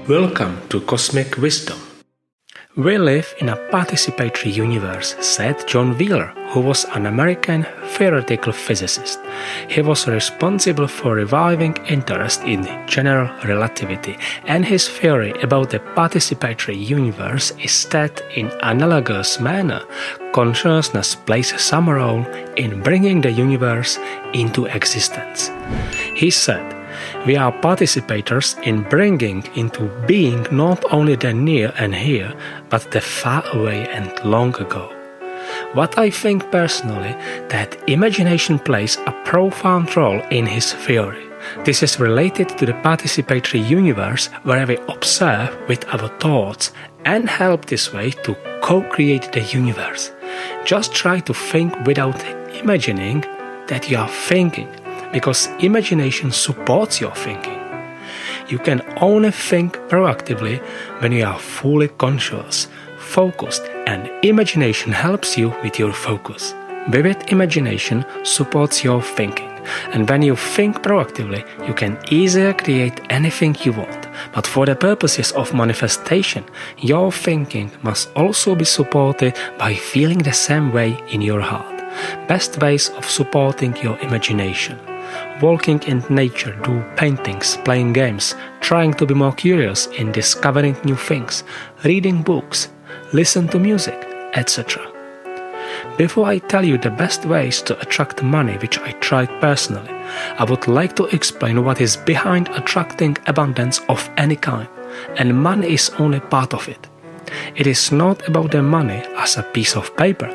Welcome to Cosmic Wisdom. We live in a participatory universe, said John Wheeler, who was an American theoretical physicist. He was responsible for reviving interest in general relativity, and his theory about the participatory universe is that, in analogous manner, consciousness plays some role in bringing the universe into existence. He said, "We are participators in bringing into being not only the near and here, but the far away and long ago." What I think personally, that imagination plays a profound role in his theory. This is related to the participatory universe where we observe with our thoughts and help this way to co-create the universe. Just try to think without imagining that you are thinking, because imagination supports your thinking. You can only think proactively when you are fully conscious, focused, and imagination helps you with your focus. Vivid imagination supports your thinking, and when you think proactively, you can easily create anything you want. But for the purposes of manifestation, your thinking must also be supported by feeling the same way in your heart. Best ways of supporting your imagination: walking in nature, do paintings, playing games, trying to be more curious in discovering new things, reading books, listen to music, etc. Before I tell you the best ways to attract money, which I tried personally, I would like to explain what is behind attracting abundance of any kind, and money is only part of it. It is not about the money as a piece of paper,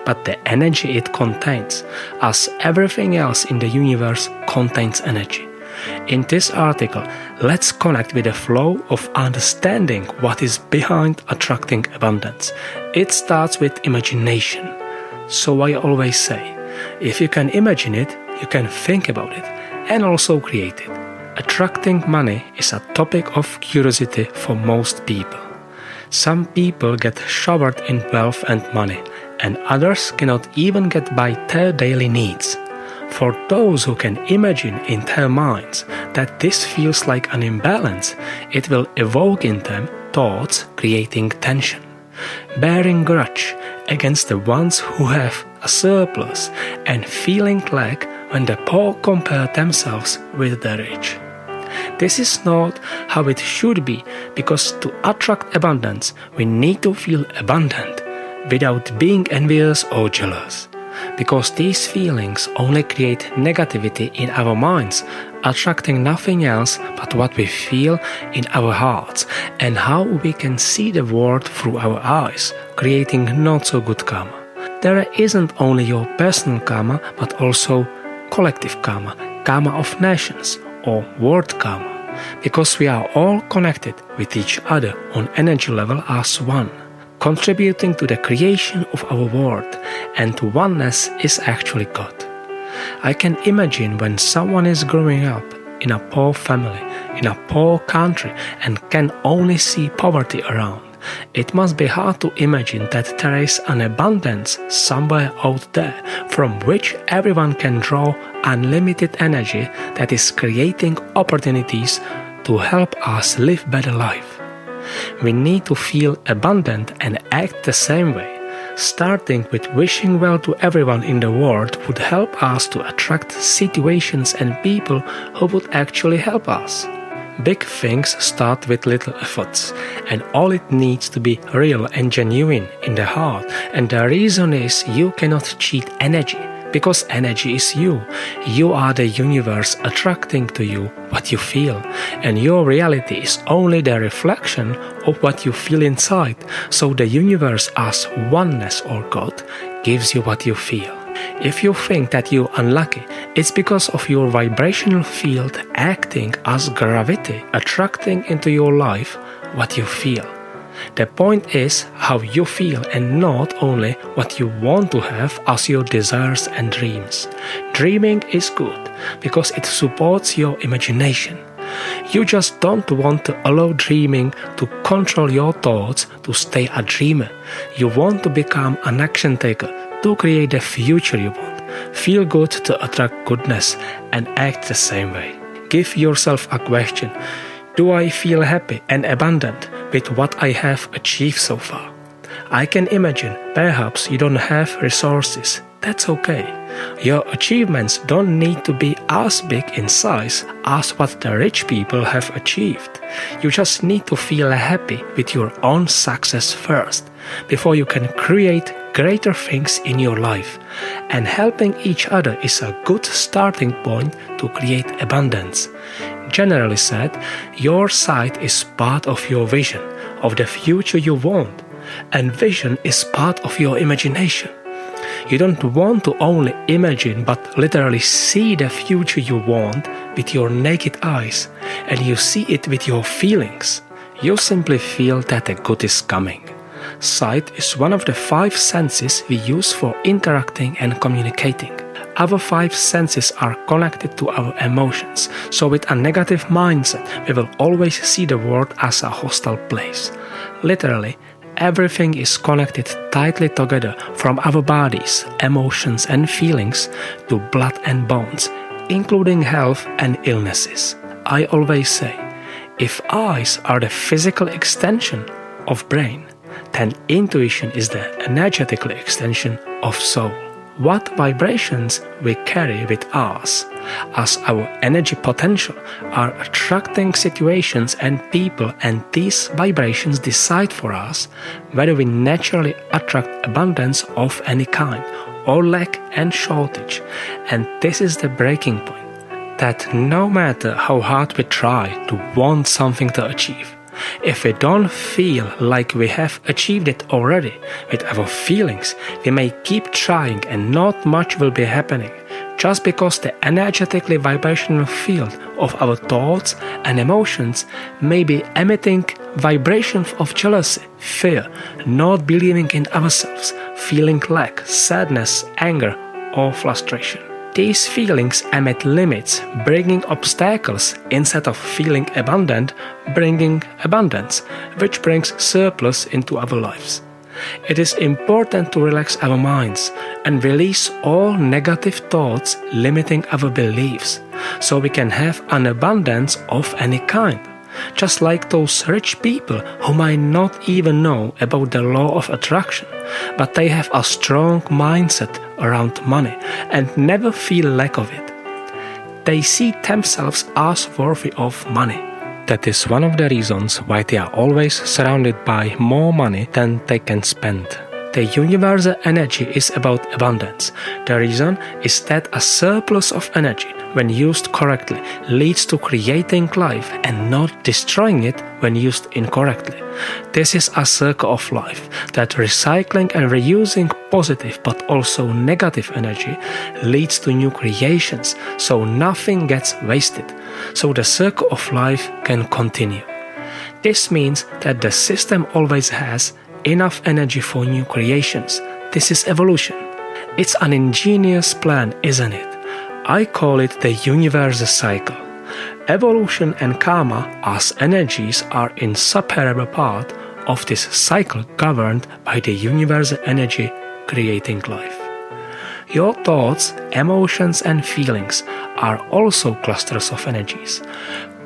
but the energy it contains, as everything else in the universe contains energy. In this article, let's connect with the flow of understanding what is behind attracting abundance. It starts with imagination. So I always say, if you can imagine it, you can think about it and also create it. Attracting money is a topic of curiosity for most people. Some people get showered in wealth and money, and others cannot even get by their daily needs. For those who can imagine in their minds that this feels like an imbalance, it will evoke in them thoughts creating tension, bearing grudge against the ones who have a surplus, and feeling lack when the poor compare themselves with the rich. This is not how it should be, because to attract abundance, we need to feel abundant without being envious or jealous. Because these feelings only create negativity in our minds, attracting nothing else but what we feel in our hearts and how we can see the world through our eyes, creating not so good karma. There isn't only your personal karma, but also collective karma, karma of nations, or world karma, because we are all connected with each other on energy level as one, contributing to the creation of our world, and oneness is actually God. I can imagine when someone is growing up in a poor family, in a poor country, and can only see poverty around. It must be hard to imagine that there is an abundance somewhere out there from which everyone can draw unlimited energy that is creating opportunities to help us live better life. We need to feel abundant and act the same way. Starting with wishing well to everyone in the world would help us to attract situations and people who would actually help us. Big things start with little efforts, and all it needs to be real and genuine in the heart. And the reason is you cannot cheat energy, because energy is you. You are the universe attracting to you what you feel, and your reality is only the reflection of what you feel inside. So the universe as oneness or God gives you what you feel. If you think that you're unlucky, it's because of your vibrational field acting as gravity, attracting into your life what you feel. The point is how you feel, and not only what you want to have as your desires and dreams. Dreaming is good because it supports your imagination. You just don't want to allow dreaming to control your thoughts to stay a dreamer. You want to become an action taker to create the future you want. Feel good to attract goodness and act the same way. Give yourself a question. Do I feel happy and abundant with what I have achieved so far? I can imagine perhaps you don't have resources. That's okay. Your achievements don't need to be as big in size as what the rich people have achieved. You just need to feel happy with your own success first, before you can create greater things in your life. And helping each other is a good starting point to create abundance. Generally said, your sight is part of your vision of the future you want, and vision is part of your imagination. You don't want to only imagine but literally see the future you want with your naked eyes, and you see it with your feelings. You simply feel that the good is coming. Sight is one of the 5 senses we use for interacting and communicating. Our 5 senses are connected to our emotions, so with a negative mindset we will always see the world as a hostile place. Literally, everything is connected tightly together, from our bodies, emotions and feelings to blood and bones, including health and illnesses. I always say, if eyes are the physical extension of brain, then intuition is the energetical extension of soul. What vibrations we carry with us, as our energy potential, are attracting situations and people, and these vibrations decide for us whether we naturally attract abundance of any kind or lack and shortage. And this is the breaking point, that no matter how hard we try to want something to achieve, if we don't feel like we have achieved it already with our feelings, we may keep trying and not much will be happening, just because the energetically vibrational field of our thoughts and emotions may be emitting vibrations of jealousy, fear, not believing in ourselves, feeling lack, sadness, anger, or frustration. These feelings emit limits, bringing obstacles instead of feeling abundant, bringing abundance, which brings surplus into our lives. It is important to relax our minds and release all negative thoughts limiting our beliefs, so we can have an abundance of any kind. Just like those rich people who might not even know about the law of attraction, but they have a strong mindset around money and never feel lack of it. They see themselves as worthy of money. That is one of the reasons why they are always surrounded by more money than they can spend. The universal energy is about abundance. The reason is that a surplus of energy, when used correctly, leads to creating life and not destroying it when used incorrectly. This is a circle of life, that recycling and reusing positive but also negative energy leads to new creations, so nothing gets wasted, so the circle of life can continue. This means that the system always has enough energy for new creations. This is evolution. It's an ingenious plan, isn't it? I call it the universal cycle. Evolution and karma as energies are an inseparable part of this cycle, governed by the universal energy creating life. Your thoughts, emotions and feelings are also clusters of energies,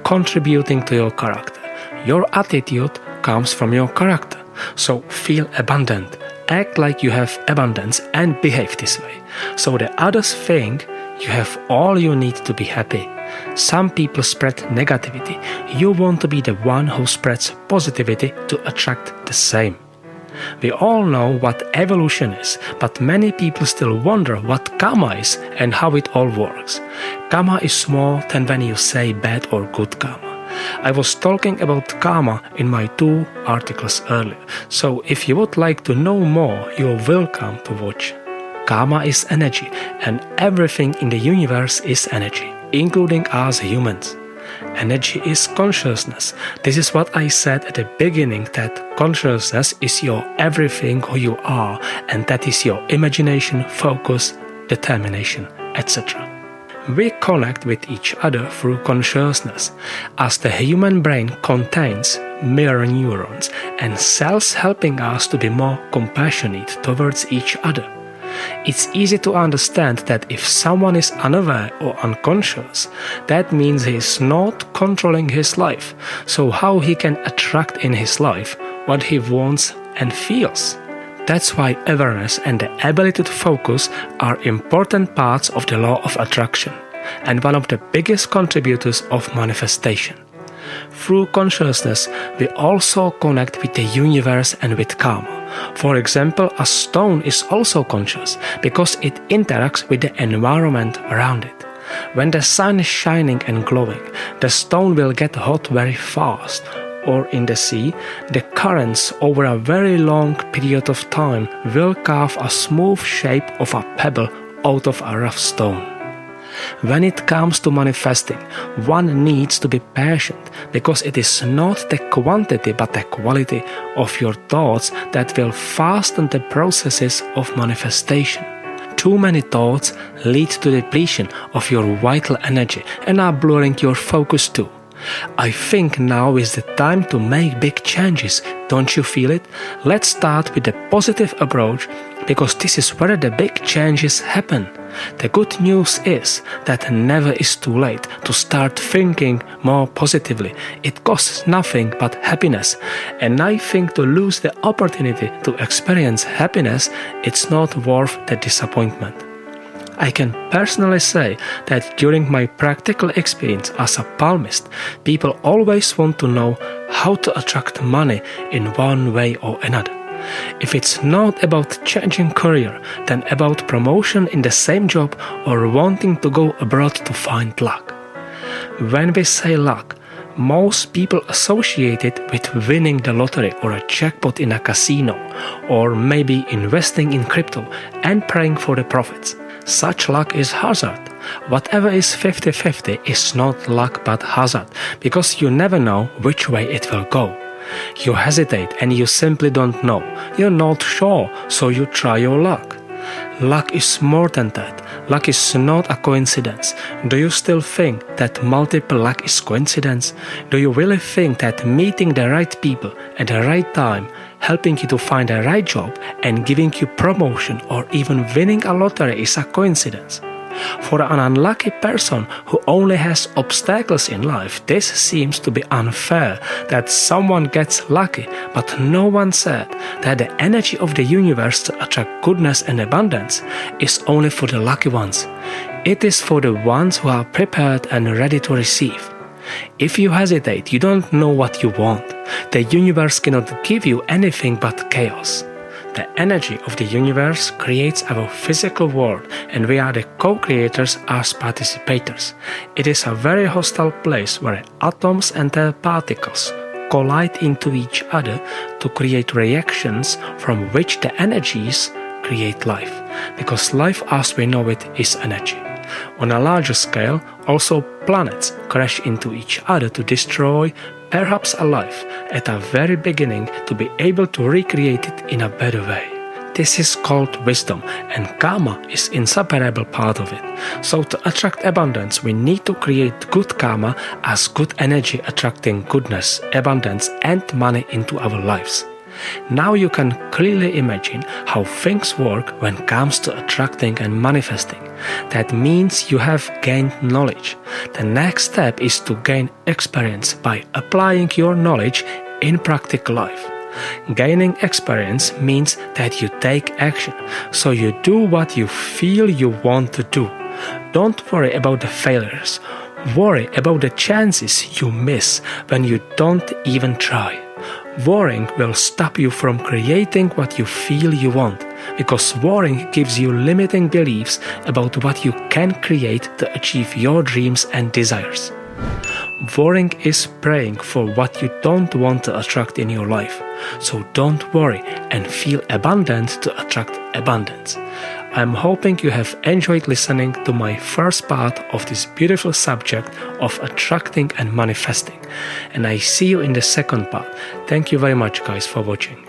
contributing to your character. Your attitude comes from your character. So feel abundant, act like you have abundance and behave this way, so the others think you have all you need to be happy. Some people spread negativity. You want to be the one who spreads positivity to attract the same. We all know what evolution is, but many people still wonder what karma is and how it all works. Karma is more than when you say bad or good karma. I was talking about karma in my 2 articles earlier, so if you would like to know more, you're welcome to watch. Karma is energy, and everything in the universe is energy, including us humans. Energy is consciousness. This is what I said at the beginning, that consciousness is your everything who you are, and that is your imagination, focus, determination, etc. We connect with each other through consciousness, as the human brain contains mirror neurons and cells helping us to be more compassionate towards each other. It's easy to understand that if someone is unaware or unconscious, that means he is not controlling his life, so how he can attract in his life what he wants and feels. That's why awareness and the ability to focus are important parts of the law of attraction, and one of the biggest contributors of manifestation. Through consciousness, we also connect with the universe and with karma. For example, a stone is also conscious because it interacts with the environment around it. When the sun is shining and glowing, the stone will get hot very fast. Or in the sea, the currents over a very long period of time will carve a smooth shape of a pebble out of a rough stone. When it comes to manifesting, one needs to be patient because it is not the quantity but the quality of your thoughts that will fasten the processes of manifestation. Too many thoughts lead to depletion of your vital energy and are blurring your focus too. I think now is the time to make big changes, don't you feel it? Let's start with the positive approach because this is where the big changes happen. The good news is that never is too late to start thinking more positively. It costs nothing but happiness, and I think to lose the opportunity to experience happiness, it's not worth the disappointment. I can personally say that during my practical experience as a palmist, people always want to know how to attract money in one way or another. If it's not about changing career, then about promotion in the same job or wanting to go abroad to find luck. When we say luck, most people associate it with winning the lottery or a jackpot in a casino, or maybe investing in crypto and praying for the profits. Such luck is hazard. Whatever is 50-50 is not luck but hazard, because you never know which way it will go. You hesitate and you simply don't know. You're not sure, so you try your luck. Luck is more than that. Luck is not a coincidence. Do you still think that multiple luck is coincidence? Do you really think that meeting the right people at the right time, helping you to find the right job and giving you promotion or even winning a lottery is a coincidence? For an unlucky person who only has obstacles in life, this seems to be unfair that someone gets lucky, but no one said that the energy of the universe to attract goodness and abundance is only for the lucky ones. It is for the ones who are prepared and ready to receive. If you hesitate, you don't know what you want. The universe cannot give you anything but chaos. The energy of the universe creates our physical world, and we are the co-creators as participators. It is a very hostile place where atoms and their particles collide into each other to create reactions from which the energies create life, because life as we know it is energy. On a larger scale, also planets crash into each other to destroy perhaps a life at a very beginning to be able to recreate it in a better way. This is called wisdom, and karma is an inseparable part of it. So to attract abundance, we need to create good karma as good energy attracting goodness, abundance and money into our lives. Now you can clearly imagine how things work when it comes to attracting and manifesting. That means you have gained knowledge. The next step is to gain experience by applying your knowledge in practical life. Gaining experience means that you take action, so you do what you feel you want to do. Don't worry about the failures. Worry about the chances you miss when you don't even try. Worrying will stop you from creating what you feel you want, because worrying gives you limiting beliefs about what you can create to achieve your dreams and desires. Worrying is praying for what you don't want to attract in your life. So don't worry and feel abundant to attract abundance. I'm hoping you have enjoyed listening to my first part of this beautiful subject of attracting and manifesting. And I see you in the second part. Thank you very much, guys, for watching.